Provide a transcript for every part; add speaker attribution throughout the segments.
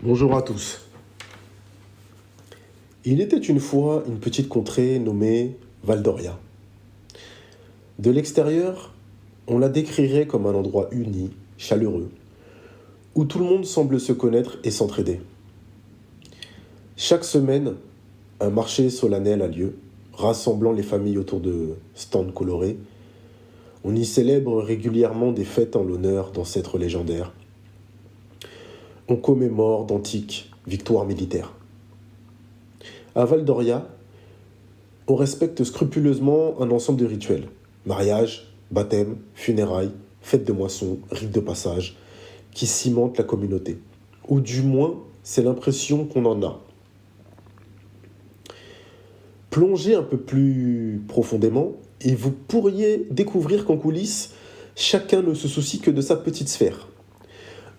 Speaker 1: Bonjour à tous. Il était une fois une petite contrée nommée Val d'Oria. De l'extérieur, on la décrirait comme un endroit uni, chaleureux, où tout le monde semble se connaître et s'entraider. Chaque semaine, un marché solennel a lieu, rassemblant les familles autour de stands colorés. On y célèbre régulièrement des fêtes en l'honneur d'ancêtres légendaires. On commémore d'antiques victoires militaires. À Val d'Oria, on respecte scrupuleusement un ensemble de rituels. Mariage, baptême, funérailles, fête de moisson, rite de passage, qui cimentent la communauté. Ou du moins, c'est l'impression qu'on en a. Plongez un peu plus profondément et vous pourriez découvrir qu'en coulisses, chacun ne se soucie que de sa petite sphère.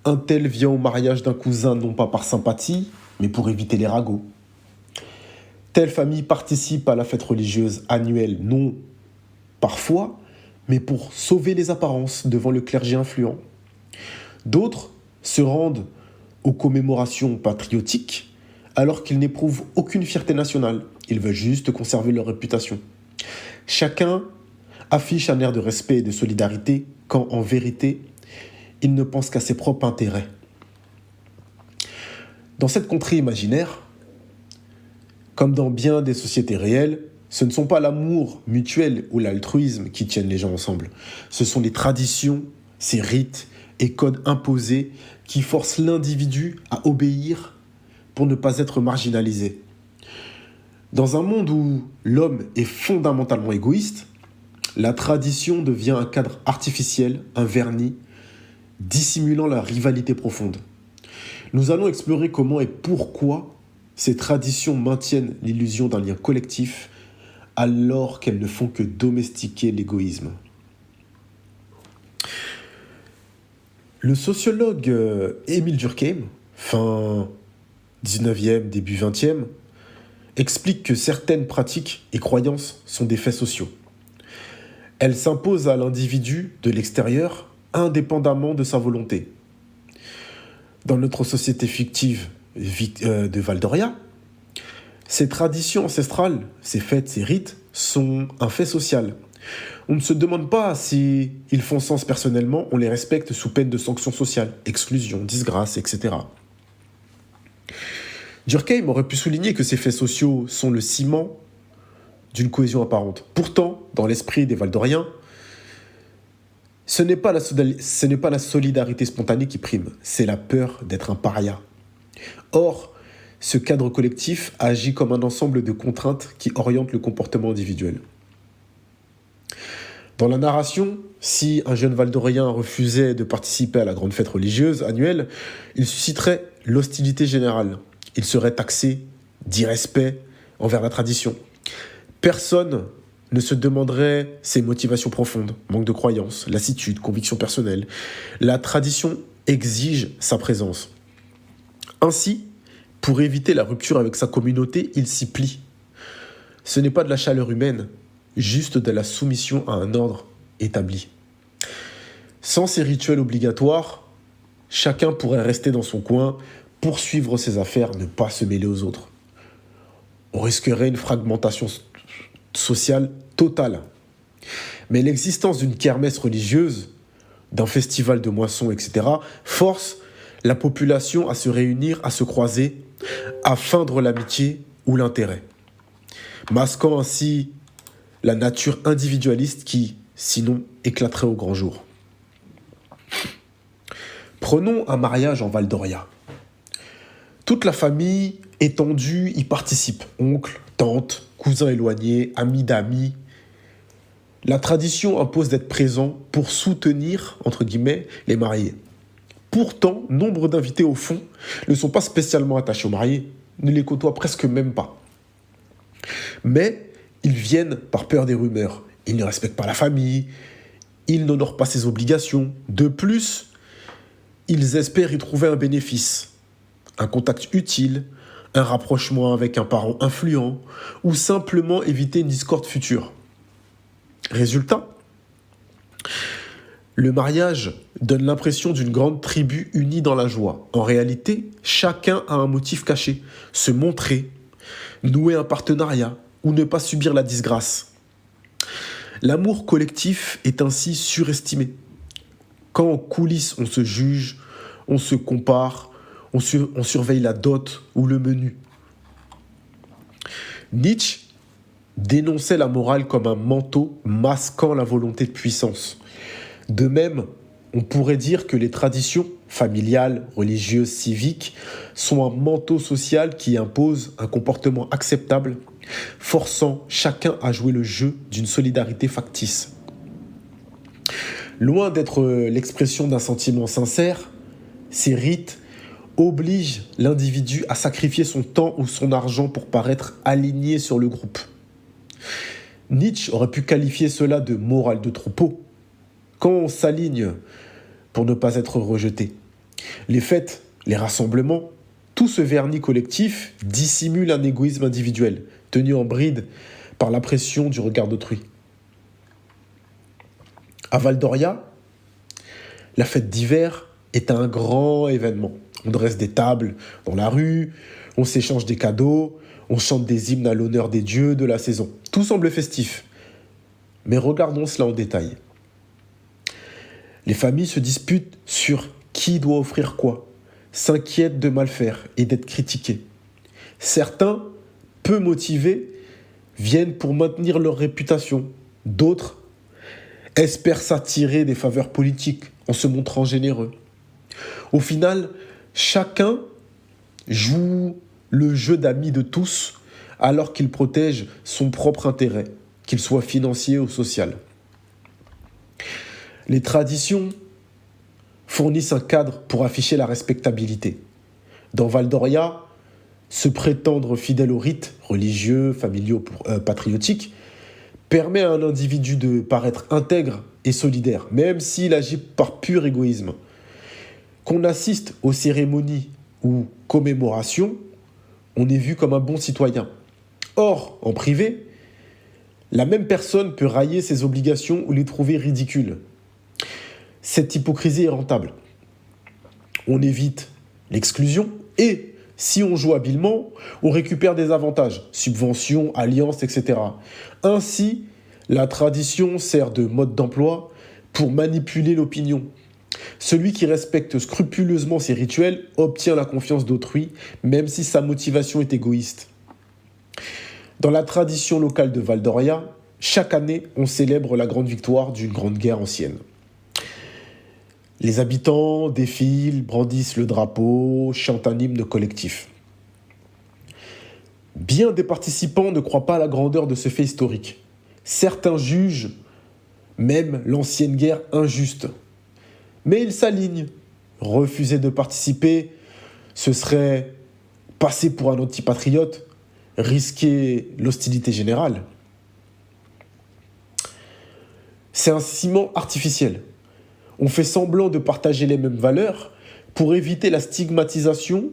Speaker 1: Un tel vient au mariage d'un cousin non pas par sympathie, mais pour éviter les ragots. Telle famille participe à la fête religieuse annuelle, non parfois, mais pour sauver les apparences devant le clergé influent. D'autres se rendent aux commémorations patriotiques alors qu'ils n'éprouvent aucune fierté nationale. Ils veulent juste conserver leur réputation. Chacun affiche un air de respect et de solidarité quand, en vérité, il ne pense qu'à ses propres intérêts. Dans cette contrée imaginaire, comme dans bien des sociétés réelles, ce ne sont pas l'amour mutuel ou l'altruisme qui tiennent les gens ensemble. Ce sont les traditions, ces rites et codes imposés qui forcent l'individu à obéir pour ne pas être marginalisé. Dans un monde où l'homme est fondamentalement égoïste, la tradition devient un cadre artificiel, un vernis, dissimulant la rivalité profonde. Nous allons explorer comment et pourquoi ces traditions maintiennent l'illusion d'un lien collectif alors qu'elles ne font que domestiquer l'égoïsme. Le sociologue Émile Durkheim, fin 19e, début 20e, explique que certaines pratiques et croyances sont des faits sociaux. Elles s'imposent à l'individu de l'extérieur indépendamment de sa volonté. Dans notre société fictive de Val d'Oria, ces traditions ancestrales, ces fêtes, ces rites sont un fait social. On ne se demande pas si ils font sens personnellement, on les respecte sous peine de sanctions sociales, exclusion, disgrâce, etc. Durkheim aurait pu souligner que ces faits sociaux sont le ciment d'une cohésion apparente. Pourtant, dans l'esprit des Val-d'Oriens, ce n'est pas la solidarité spontanée qui prime, c'est la peur d'être un paria. Or, ce cadre collectif agit comme un ensemble de contraintes qui orientent le comportement individuel. Dans la narration, si un jeune Val-d'Orien refusait de participer à la grande fête religieuse annuelle, il susciterait l'hostilité générale. Il serait taxé d'irrespect envers la tradition. Personne ne se demanderait ses motivations profondes, manque de croyance, lassitude, conviction personnelle. La tradition exige sa présence. Ainsi, pour éviter la rupture avec sa communauté, il s'y plie. Ce n'est pas de la chaleur humaine, juste de la soumission à un ordre établi. Sans ces rituels obligatoires, chacun pourrait rester dans son coin, poursuivre ses affaires, ne pas se mêler aux autres. On risquerait une fragmentation sociale totale. Mais l'existence d'une kermesse religieuse, d'un festival de moissons, etc., force la population à se réunir, à se croiser, à feindre l'amitié ou l'intérêt, masquant ainsi la nature individualiste qui, sinon, éclaterait au grand jour. Prenons un mariage en Val d'Oria. Toute la famille étendue y participe, oncle, tante, cousins éloignés, amis d'amis. La tradition impose d'être présent pour soutenir, entre guillemets, les mariés. Pourtant, nombre d'invités au fond ne sont pas spécialement attachés aux mariés, ne les côtoient presque même pas. Mais ils viennent par peur des rumeurs. Ils ne respectent pas la famille, ils n'honorent pas ses obligations. De plus, ils espèrent y trouver un bénéfice, un contact utile, un rapprochement avec un parent influent, ou simplement éviter une discorde future. Résultat, le mariage donne l'impression d'une grande tribu unie dans la joie. En réalité, chacun a un motif caché, se montrer, nouer un partenariat ou ne pas subir la disgrâce. L'amour collectif est ainsi surestimé. Quand en coulisses on se juge, on se compare, on surveille la dot ou le menu. Nietzsche dénonçait la morale comme un manteau masquant la volonté de puissance. De même, on pourrait dire que les traditions familiales, religieuses, civiques sont un manteau social qui impose un comportement acceptable, forçant chacun à jouer le jeu d'une solidarité factice. Loin d'être l'expression d'un sentiment sincère, ces rites obligent l'individu à sacrifier son temps ou son argent pour paraître aligné sur le groupe. Nietzsche aurait pu qualifier cela de morale de troupeau, quand on s'aligne pour ne pas être rejeté. Les fêtes, les rassemblements, tout ce vernis collectif dissimule un égoïsme individuel, tenu en bride par la pression du regard d'autrui. À Val-d'Oria, la fête d'hiver est un grand événement. On dresse des tables dans la rue, on s'échange des cadeaux, on chante des hymnes à l'honneur des dieux de la saison. Tout semble festif. Mais regardons cela en détail. Les familles se disputent sur qui doit offrir quoi, s'inquiètent de mal faire et d'être critiqués. Certains, peu motivés, viennent pour maintenir leur réputation. D'autres espèrent s'attirer des faveurs politiques en se montrant généreux. Au final, chacun joue le jeu d'amis de tous alors qu'il protège son propre intérêt, qu'il soit financier ou social. Les traditions fournissent un cadre pour afficher la respectabilité. Dans Val-d'Oria, se prétendre fidèle aux rites religieux, familiaux, patriotiques, permet à un individu de paraître intègre et solidaire, même s'il agit par pur égoïsme. Qu'on assiste aux cérémonies ou commémorations, on est vu comme un bon citoyen. Or, en privé, la même personne peut railler ses obligations ou les trouver ridicules. Cette hypocrisie est rentable. On évite l'exclusion et, si on joue habilement, on récupère des avantages, subventions, alliances, etc. Ainsi, la tradition sert de mode d'emploi pour manipuler l'opinion. Celui qui respecte scrupuleusement ses rituels obtient la confiance d'autrui, même si sa motivation est égoïste. Dans la tradition locale de Val-d'Oria, chaque année, on célèbre la grande victoire d'une grande guerre ancienne. Les habitants défilent, brandissent le drapeau, chantent un hymne collectif. Bien des participants ne croient pas à la grandeur de ce fait historique. Certains jugent même l'ancienne guerre injuste. Mais ils s'alignent. Refuser de participer, ce serait passer pour un antipatriote, risquer l'hostilité générale. C'est un ciment artificiel. On fait semblant de partager les mêmes valeurs pour éviter la stigmatisation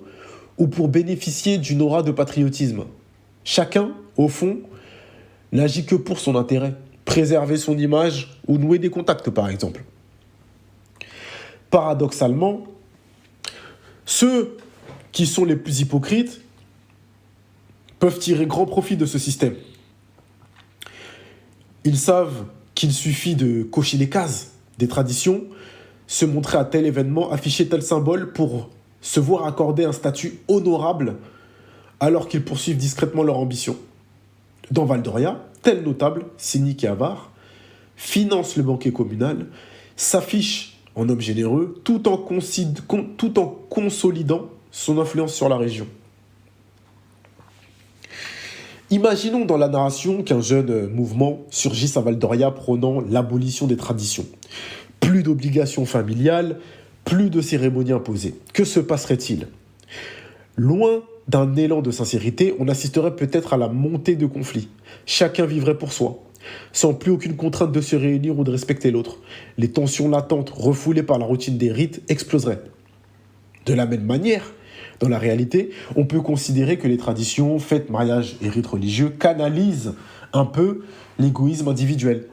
Speaker 1: ou pour bénéficier d'une aura de patriotisme. Chacun, au fond, n'agit que pour son intérêt, préserver son image ou nouer des contacts, par exemple. Paradoxalement, ceux qui sont les plus hypocrites peuvent tirer grand profit de ce système. Ils savent qu'il suffit de cocher les cases des traditions, se montrer à tel événement, afficher tel symbole pour se voir accorder un statut honorable alors qu'ils poursuivent discrètement leur ambition. Dans Val-d'Oria, tel notable, cynique et avare, finance le banquet communal, s'affiche en homme généreux tout en consolidant son influence sur la région. Imaginons dans la narration qu'un jeune mouvement surgisse à Val-d'Oria prônant l'abolition des traditions. Plus d'obligations familiales, plus de cérémonies imposées. Que se passerait-il ? Loin d'un élan de sincérité, on assisterait peut-être à la montée de conflits. Chacun vivrait pour soi, sans plus aucune contrainte de se réunir ou de respecter l'autre. Les tensions latentes, refoulées par la routine des rites, exploseraient. De la même manière, dans la réalité, on peut considérer que les traditions, fêtes, mariages et rites religieux canalisent un peu l'égoïsme individuel,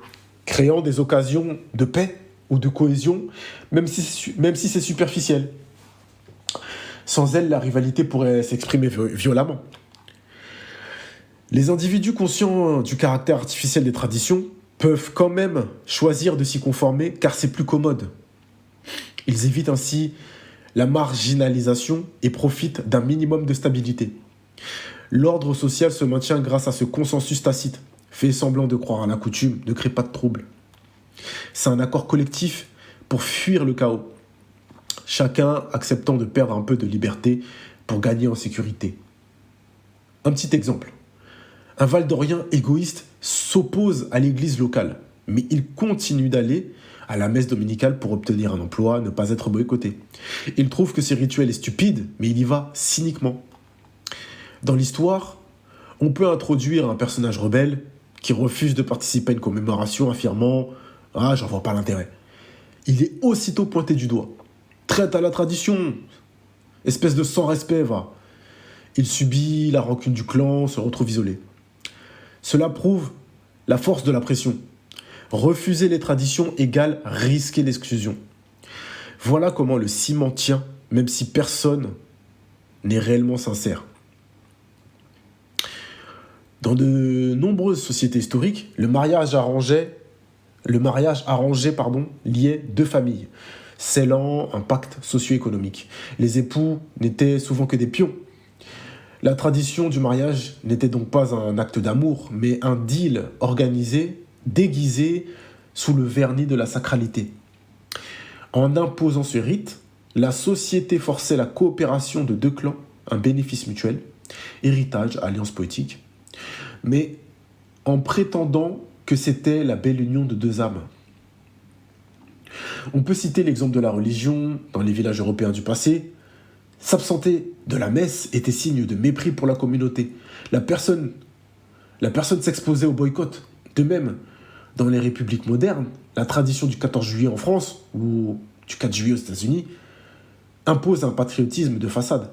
Speaker 1: créant des occasions de paix ou de cohésion, même si c'est superficiel. Sans elle, la rivalité pourrait s'exprimer violemment. Les individus conscients du caractère artificiel des traditions peuvent quand même choisir de s'y conformer car c'est plus commode. Ils évitent ainsi la marginalisation et profitent d'un minimum de stabilité. L'ordre social se maintient grâce à ce consensus tacite. Fait semblant de croire à la coutume, ne crée pas de trouble. C'est un accord collectif pour fuir le chaos. Chacun acceptant de perdre un peu de liberté pour gagner en sécurité. Un petit exemple. Un Val-d'Orien égoïste s'oppose à l'église locale, mais il continue d'aller à la messe dominicale pour obtenir un emploi, ne pas être boycotté. Il trouve que ce rituel est stupide, mais il y va cyniquement. Dans l'histoire, on peut introduire un personnage rebelle qui refuse de participer à une commémoration affirmant « Ah, j'en vois pas l'intérêt ». Il est aussitôt pointé du doigt. Traite à la tradition, espèce de sans-respect, va. Il subit la rancune du clan, se retrouve isolé. Cela prouve la force de la pression. Refuser les traditions égale risquer l'exclusion. Voilà comment le ciment tient, même si personne n'est réellement sincère. Dans de nombreuses sociétés historiques, le mariage arrangé liait deux familles, scellant un pacte socio-économique. Les époux n'étaient souvent que des pions. La tradition du mariage n'était donc pas un acte d'amour, mais un deal organisé, déguisé sous le vernis de la sacralité. En imposant ce rite, la société forçait la coopération de deux clans, un bénéfice mutuel, héritage, alliance poétique, mais en prétendant que c'était la belle union de deux âmes. On peut citer l'exemple de la religion dans les villages européens du passé. S'absenter de la messe était signe de mépris pour la communauté. La personne s'exposait au boycott. De même, dans les républiques modernes, la tradition du 14 juillet en France ou du 4 juillet aux États-Unis impose un patriotisme de façade.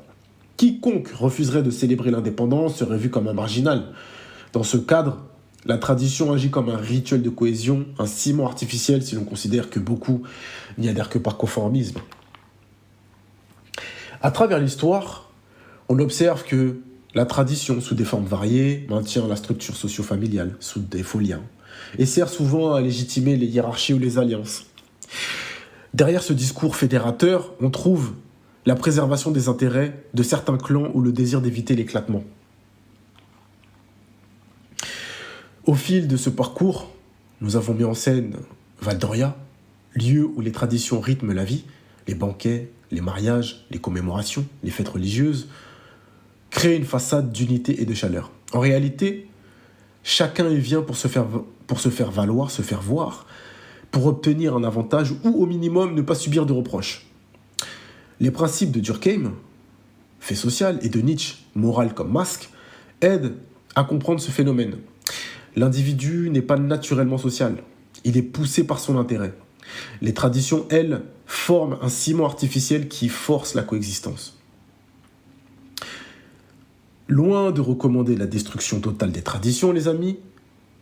Speaker 1: Quiconque refuserait de célébrer l'indépendance serait vu comme un marginal. Dans ce cadre, la tradition agit comme un rituel de cohésion, un ciment artificiel si l'on considère que beaucoup n'y adhèrent que par conformisme. À travers l'histoire, on observe que la tradition, sous des formes variées, maintient la structure socio-familiale sous des faux liens et sert souvent à légitimer les hiérarchies ou les alliances. Derrière ce discours fédérateur, on trouve la préservation des intérêts de certains clans ou le désir d'éviter l'éclatement. Au fil de ce parcours, nous avons mis en scène Val-d'Oria, lieu où les traditions rythment la vie, les banquets, les mariages, les commémorations, les fêtes religieuses, créent une façade d'unité et de chaleur. En réalité, chacun y vient pour se faire valoir, se faire voir, pour obtenir un avantage ou au minimum ne pas subir de reproches. Les principes de Durkheim, fait social, et de Nietzsche, morale comme masque, aident à comprendre ce phénomène. L'individu n'est pas naturellement social, il est poussé par son intérêt. Les traditions, elles, forment un ciment artificiel qui force la coexistence. Loin de recommander la destruction totale des traditions, les amis,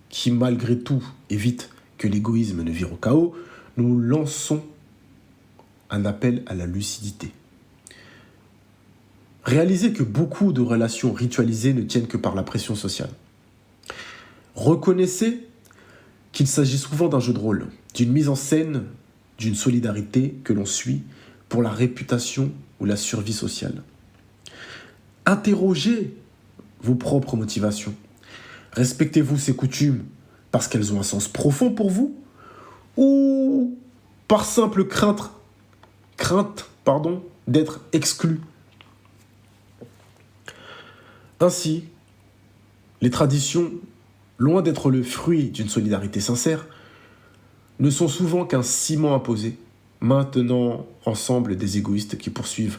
Speaker 1: qui malgré tout évitent que l'égoïsme ne vire au chaos, nous lançons un appel à la lucidité. Réalisez que beaucoup de relations ritualisées ne tiennent que par la pression sociale. Reconnaissez qu'il s'agit souvent d'un jeu de rôle, d'une mise en scène, d'une solidarité que l'on suit pour la réputation ou la survie sociale. Interrogez vos propres motivations. Respectez-vous ces coutumes parce qu'elles ont un sens profond pour vous ou par simple crainte d'être exclu. Ainsi, les traditions, loin d'être le fruit d'une solidarité sincère, ne sont souvent qu'un ciment imposé, maintenant ensemble des égoïstes qui poursuivent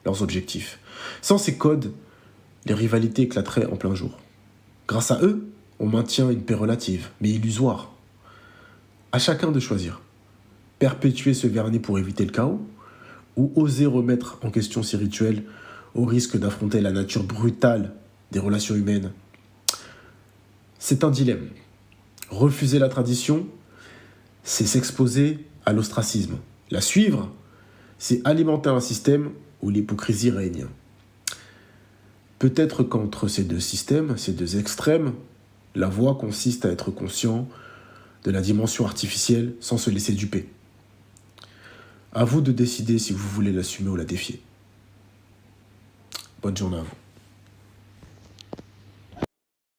Speaker 1: leurs objectifs. Sans ces codes, les rivalités éclateraient en plein jour. Grâce à eux, on maintient une paix relative, mais illusoire. À chacun de choisir. Perpétuer ce vernis pour éviter le chaos, ou oser remettre en question ces rituels au risque d'affronter la nature brutale des relations humaines. C'est un dilemme. Refuser la tradition, c'est s'exposer à l'ostracisme. La suivre, c'est alimenter un système où l'hypocrisie règne. Peut-être qu'entre ces deux systèmes, ces deux extrêmes, la voie consiste à être conscient de la dimension artificielle sans se laisser duper. À vous de décider si vous voulez l'assumer ou la défier. Bonne journée à vous.